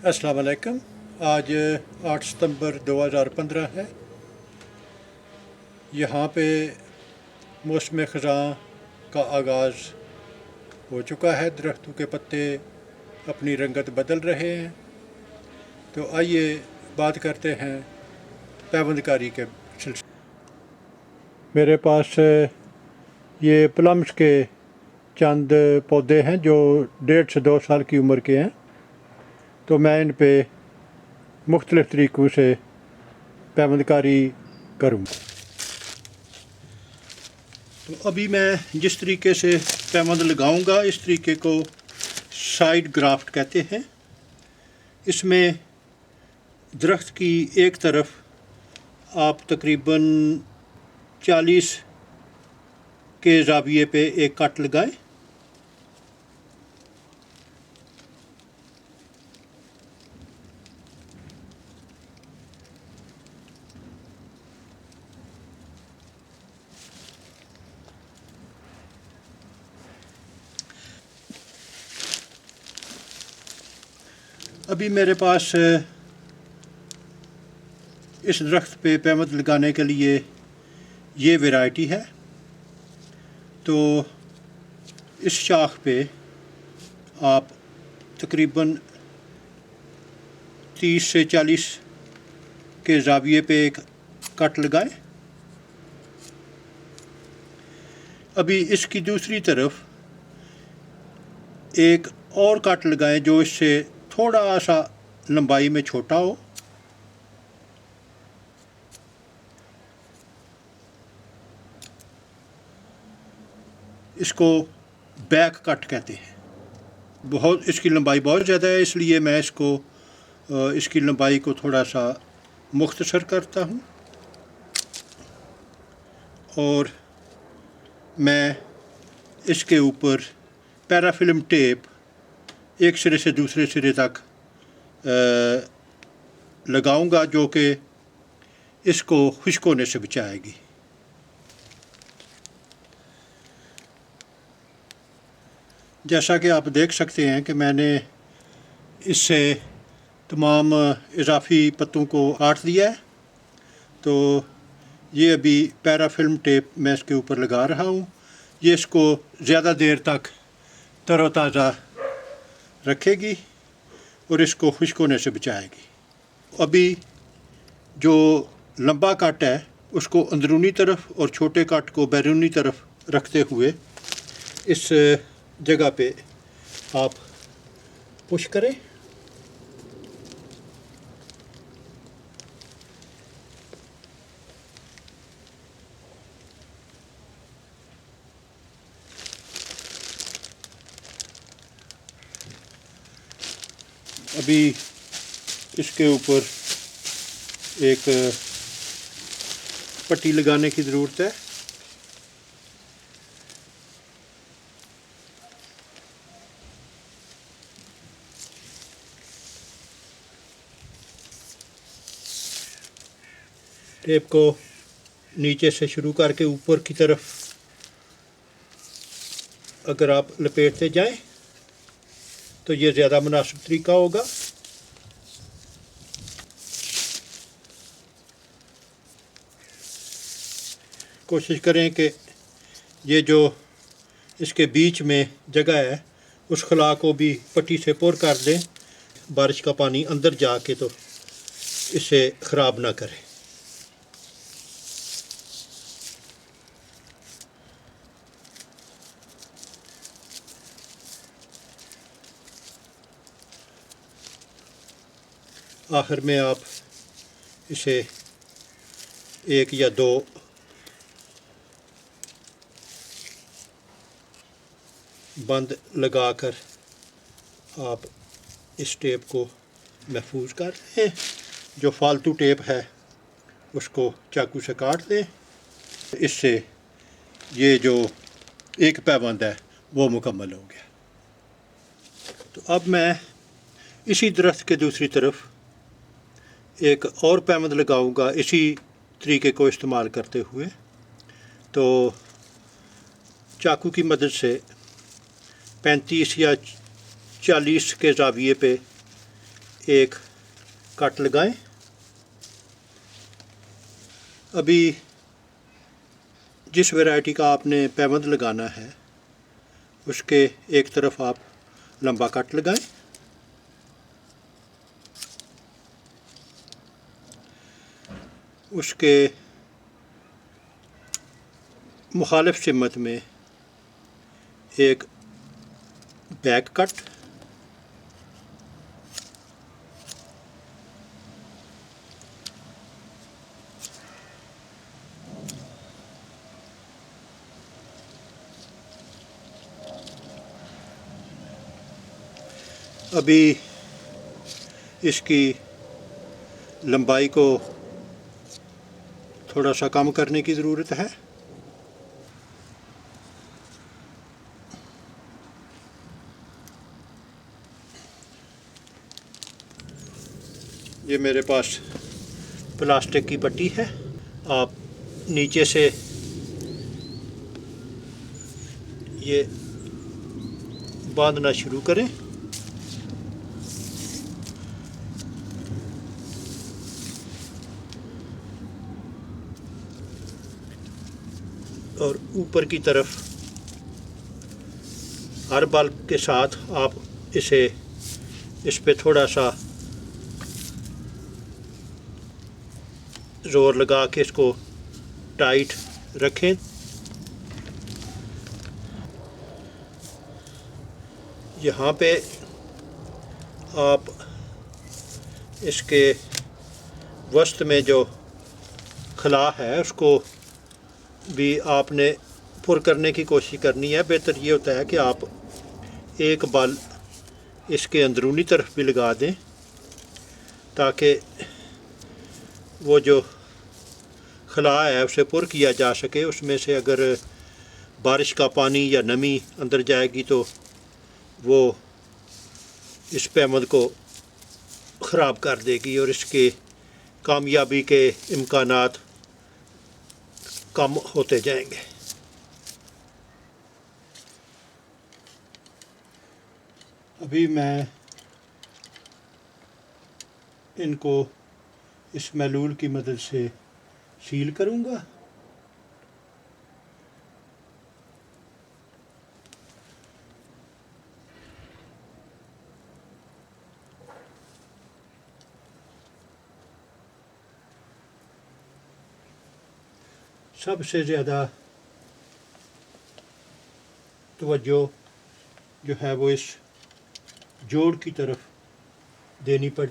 अस्सलाम वालेकुम। आज 8 सितंबर 2015 है। यहाँ पे मौसम ख़ज़ां का आगाज़ हो चुका है। दरख्तों के पत्ते अपनी रंगत बदल रहे हैं। तो आइए बात करते हैं पैवंदकारी के सिलसिले। मेरे पास ये प्लम्स के चंद पौधे हैं जो 1.5 से 2 साल की उम्र के हैं। तो मैं इन पे मुख्तलिफ़ तरीक़ों से पैवंदकारी करूँगा। तो अभी मैं जिस तरीके से पैवंद लगाऊंगा इस तरीके को साइड ग्राफ्ट कहते हैं। इसमें दरख्त की एक तरफ आप तकरीबन 40 के ज़ाविये पे एक कट लगाएं। अभी मेरे पास इस दरख्त पे पैवंद लगाने के लिए ये वैरायटी है। तो इस शाख पे आप तकरीबन 30 से 40 के ज़ाविये पे एक कट लगाएं। अभी इसकी दूसरी तरफ एक और कट लगाएं जो इससे थोड़ा सा लंबाई में छोटा हो। इसको बैक कट कहते हैं। इसकी लंबाई बहुत ज़्यादा है, इसलिए मैं इसकी लंबाई को थोड़ा सा मुख्तसर करता हूँ और मैं इसके ऊपर पैराफिल्म टेप एक सिरे से दूसरे सिरे तक लगाऊंगा जो कि इसको खुश्क होने से बचाएगी। जैसा कि आप देख सकते हैं कि मैंने इससे तमाम इजाफी पत्तों को काट दिया है। तो ये अभी पैराफिल्म टेप मैं इसके ऊपर लगा रहा हूँ। ये इसको ज़्यादा देर तक तरोताज़ा रखेगी और इसको खुश्क होने से बचाएगी। अभी जो लंबा कट है उसको अंदरूनी तरफ और छोटे कट को बैरूनी तरफ रखते हुए इस जगह पे आप पुश करें। अभी इसके ऊपर एक पट्टी लगाने की ज़रूरत है। टेप को नीचे से शुरू करके ऊपर की तरफ अगर आप लपेटते जाएं तो ये ज़्यादा मुनासिब तरीका होगा। कोशिश करें कि ये जो इसके बीच में जगह है उस खला को भी पट्टी से पुर कर दें। बारिश का पानी अंदर जाके तो इसे ख़राब ना करे। आखिर में आप इसे 1 या 2 बंद लगाकर आप इस टेप को महफूज कर दें। जो फालतू टेप है उसको चाकू से काट दें। इससे ये जो एक पैबंद है वो मुकम्मल हो गया। तो अब मैं इसी दरख्त के दूसरी तरफ एक और पैबंद लगाऊंगा इसी तरीके को इस्तेमाल करते हुए। तो चाकू की मदद से 35 या 40 के ज़ाविये पे एक कट लगाएं। अभी जिस वैरायटी का आपने पैबंद लगाना है उसके एक तरफ आप लंबा कट लगाएं। उसके मुखालिफ सिमत में एक बैक कट, अभी इसकी लंबाई को थोड़ा सा कम करने की ज़रूरत है। ये मेरे पास प्लास्टिक की पट्टी है। आप नीचे से ये बांधना शुरू करें और ऊपर की तरफ हर बल के साथ आप इस पे थोड़ा सा जोर लगा के इसको टाइट रखें। यहाँ पे आप इसके वस्त में जो खला है उसको भी आपने पुर करने की कोशिश करनी है। बेहतर ये होता है कि आप एक बल इसके अंदरूनी तरफ भी लगा दें ताकि वो जो खला है उसे पुर किया जा सके। उसमें से अगर बारिश का पानी या नमी अंदर जाएगी तो वो इस पैबंद को ख़राब कर देगी और इसके कामयाबी के इम्कानात कम होते जाएंगे। अभी मैं इनको इस मैलूल की मदद से सील करूँगा। सबसे ज़्यादा तवज्जो जो है वो इस जोड़ की तरफ देनी पड़ती